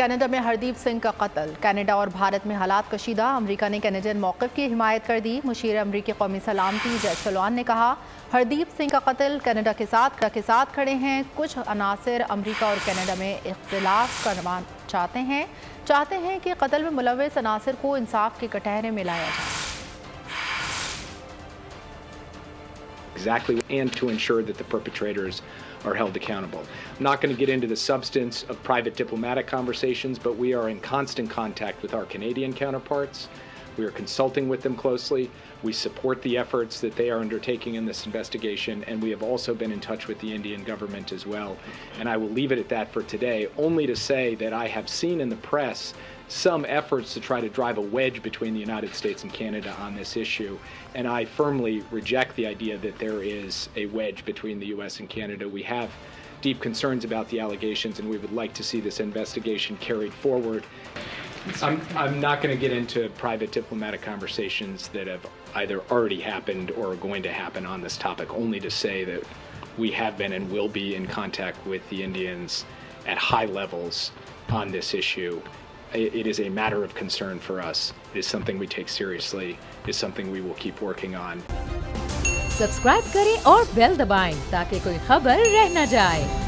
Canada में हरदीप सिंह का कत्ल। कनाडा और भारत में हालात कशीदा। अमेरिका ने कैनेडियन मौक़िफ़ की हिमायत कर दी। मुशीर अमरीकी कौमी सलामती जय सलवान ने कहा, हरदीप सिंह का कत्ल कनाडा के साथ खड़े हैं। कुछ अनासर अमेरिका और कनाडा में इख्तिलाफ करना चाहते हैं कि कत्ल में मुलव्वस अनासर को इंसाफ के कटहरे में लाया जाए। Exactly, and to ensure that the perpetrators are held accountable. I'm not going to get into the substance of private diplomatic conversations, but we are in constant contact with our Canadian counterparts. We are consulting with them closely. We support the efforts that they are undertaking in this investigation, and we have also been in touch with the Indian government as well. And I will leave it at that for today, only to say that I have seen in the press some efforts to try to drive a wedge between the United States and Canada on this issue, and I firmly reject the idea that there is a wedge between the US and Canada. We have deep concerns about the allegations, and we would like to see this investigation carried forward. I'm not going to get into private diplomatic conversations that have either already happened or are going to happen on this topic, only to say that we have been and will be in contact with the Indians at high levels on this issue. It is a matter of concern for us. It is something we take seriously. It is something we will keep working on. Subscribe करें और bell दबाएं ताकि कोई खबर रह न जाए।